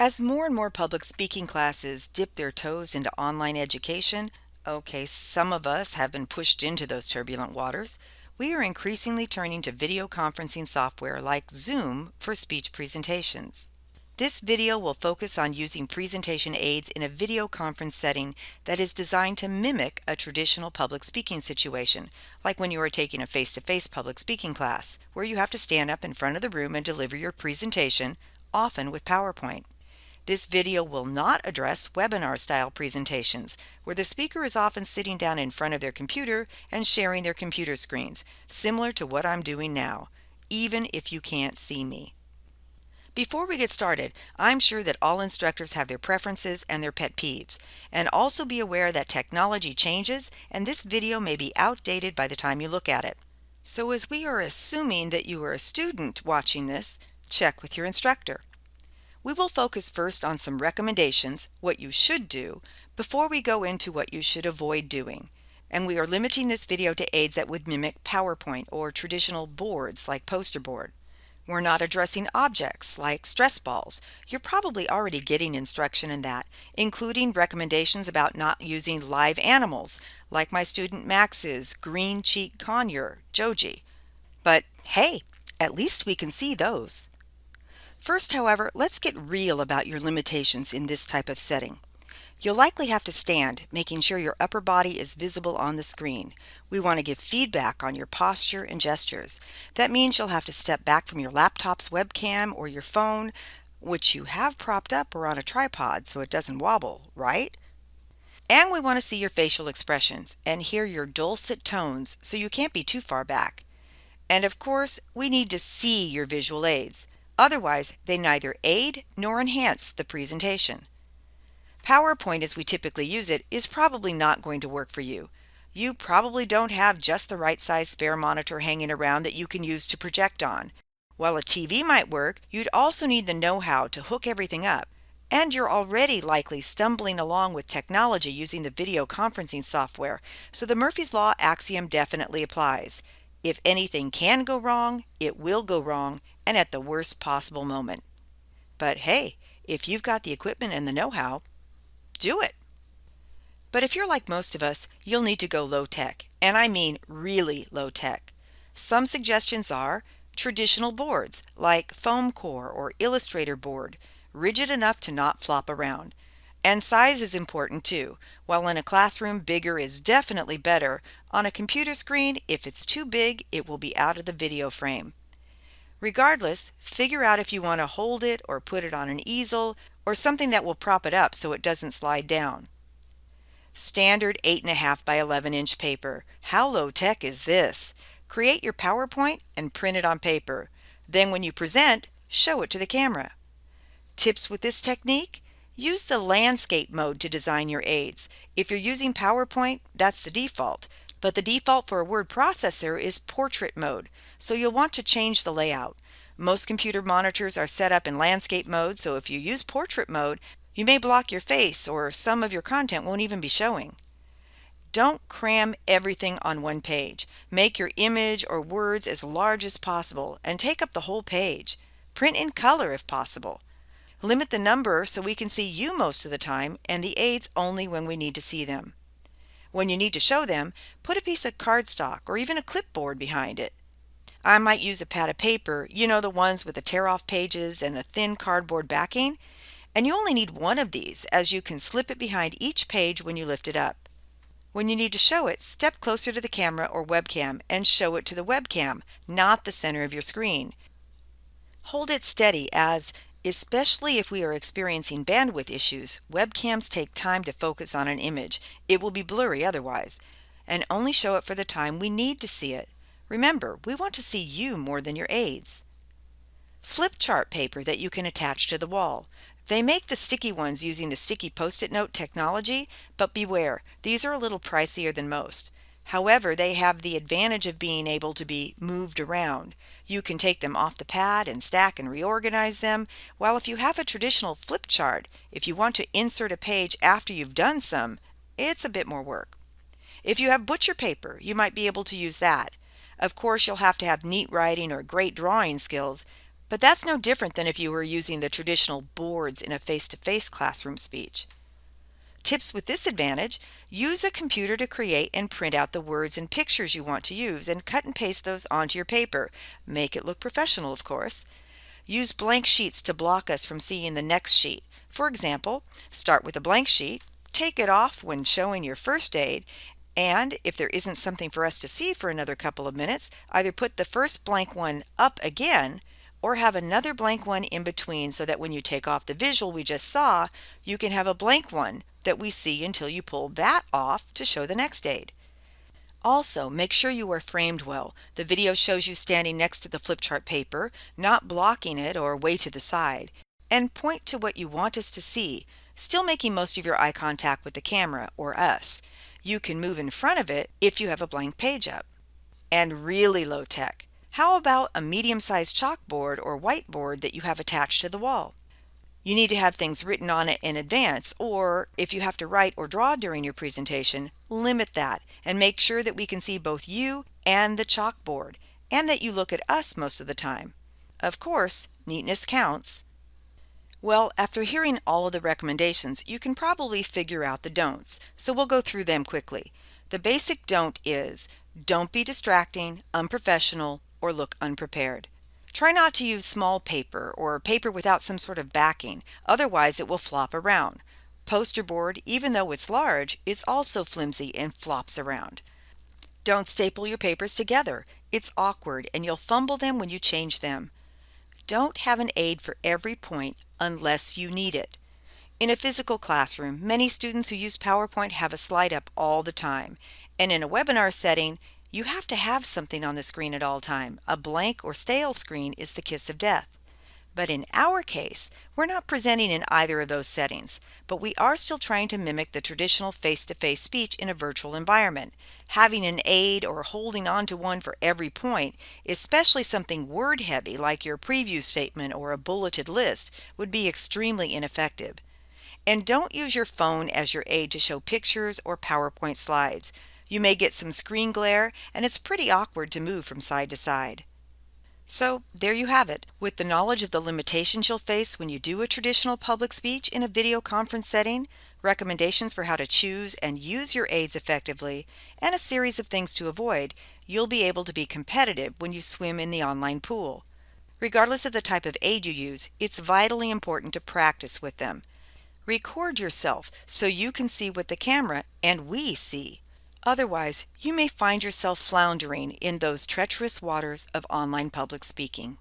As more and more public speaking classes dip their toes into online education, okay, some of us have been pushed into those turbulent waters, we are increasingly turning to video conferencing software like Zoom for speech presentations. This video will focus on using presentation aids in a video conference setting that is designed to mimic a traditional public speaking situation, like when you are taking a face-to-face public speaking class, where you have to stand up in front of the room and deliver your presentation, often with PowerPoint. This video will not address webinar-style presentations, where the speaker is often sitting down in front of their computer and sharing their computer screens, similar to what I'm doing now, even if you can't see me. Before we get started, I'm sure that all instructors have their preferences and their pet peeves, and also be aware that technology changes and this video may be outdated by the time you look at it. So as we are assuming that you are a student watching this, check with your instructor. We will focus first on some recommendations, what you should do, before we go into what you should avoid doing. And we are limiting this video to aids that would mimic PowerPoint or traditional boards like poster board. We're not addressing objects like stress balls. You're probably already getting instruction in that, including recommendations about not using live animals, like my student Max's green cheek conure, Joji. But hey, at least we can see those. First, however, let's get real about your limitations in this type of setting. You'll likely have to stand, making sure your upper body is visible on the screen. We want to give feedback on your posture and gestures. That means you'll have to step back from your laptop's webcam or your phone, which you have propped up or on a tripod so it doesn't wobble, right? And we want to see your facial expressions and hear your dulcet tones so you can't be too far back. And of course, we need to see your visual aids. Otherwise, they neither aid nor enhance the presentation. PowerPoint as we typically use it is probably not going to work for you. You probably don't have just the right size spare monitor hanging around that you can use to project on. While a TV might work, you'd also need the know-how to hook everything up. And you're already likely stumbling along with technology using the video conferencing software, so the Murphy's Law axiom definitely applies. If anything can go wrong, it will go wrong, and at the worst possible moment. But hey, if you've got the equipment and the know-how, do it. But if you're like most of us, you'll need to go low tech, and I mean really low tech. Some suggestions are traditional boards like foam core or Illustrator board, rigid enough to not flop around. And size is important too. While in a classroom, bigger is definitely better. On a computer screen, if it's too big, it will be out of the video frame. Regardless, figure out if you want to hold it or put it on an easel or something that will prop it up so it doesn't slide down. Standard 8.5 by 11 inch paper. How low tech is this? Create your PowerPoint and print it on paper. Then when you present, show it to the camera. Tips with this technique? Use the landscape mode to design your aids. If you're using PowerPoint, that's the default. But the default for a word processor is portrait mode, so you'll want to change the layout. Most computer monitors are set up in landscape mode, so if you use portrait mode, you may block your face or some of your content won't even be showing. Don't cram everything on one page. Make your image or words as large as possible and take up the whole page. Print in color if possible. Limit the number so we can see you most of the time and the aids only when we need to see them. When you need to show them, put a piece of cardstock or even a clipboard behind it. I might use a pad of paper, you know, the ones with the tear-off pages and a thin cardboard backing. And you only need one of these, as you can slip it behind each page when you lift it up. When you need to show it, step closer to the camera or webcam and show it to the webcam, not the center of your screen. Hold it steady as, especially if we are experiencing bandwidth issues, webcams take time to focus on an image. It will be blurry otherwise. And only show it for the time we need to see it. Remember, we want to see you more than your aids. Flip chart paper that you can attach to the wall. They make the sticky ones using the sticky post-it note technology, but beware, these are a little pricier than most. However, they have the advantage of being able to be moved around. You can take them off the pad and stack and reorganize them, while if you have a traditional flip chart, if you want to insert a page after you've done some, it's a bit more work. If you have butcher paper, you might be able to use that. Of course, you'll have to have neat writing or great drawing skills, But that's no different than if you were using the traditional boards in a face-to-face classroom speech. Tips with this advantage: use a computer to create and print out the words and pictures you want to use and cut and paste those onto your paper. Make it look professional, of course. Use blank sheets to block us from seeing the next sheet. For example, start with a blank sheet, take it off when showing your first aid, and if there isn't something for us to see for another couple of minutes, either put the first blank one up again or have another blank one in between so that when you take off the visual we just saw, you can have a blank one that we see until you pull that off to show the next aid. Also, make sure you are framed well. The video shows you standing next to the flip chart paper, not blocking it or way to the side. And point to what you want us to see, still making most of your eye contact with the camera or us. You can move in front of it if you have a blank page up. And really low tech, how about a medium-sized chalkboard or whiteboard that you have attached to the wall? You need to have things written on it in advance, or if you have to write or draw during your presentation, limit that and make sure that we can see both you and the chalkboard, and that you look at us most of the time. Of course, neatness counts. Well, after hearing all of the recommendations, you can probably figure out the don'ts, so we'll go through them quickly. The basic don't is, don't be distracting, unprofessional, or look unprepared. Try not to use small paper or paper without some sort of backing, otherwise it will flop around. Poster board, even though it's large, is also flimsy and flops around. Don't staple your papers together. It's awkward and you'll fumble them when you change them. Don't have an aid for every point unless you need it. In a physical classroom, many students who use PowerPoint have a slide up all the time, and in a webinar setting, you have to have something on the screen at all time. A blank or stale screen is the kiss of death. But in our case, we're not presenting in either of those settings, but we are still trying to mimic the traditional face-to-face speech in a virtual environment. Having an aid or holding on to one for every point, especially something word-heavy like your preview statement or a bulleted list, would be extremely ineffective. And don't use your phone as your aid to show pictures or PowerPoint slides. You may get some screen glare, and it's pretty awkward to move from side to side. So there you have it. With the knowledge of the limitations you'll face when you do a traditional public speech in a video conference setting, recommendations for how to choose and use your aids effectively, and a series of things to avoid, you'll be able to be competitive when you swim in the online pool. Regardless of the type of aid you use, it's vitally important to practice with them. Record yourself so you can see what the camera and we see. Otherwise, you may find yourself floundering in those treacherous waters of online public speaking.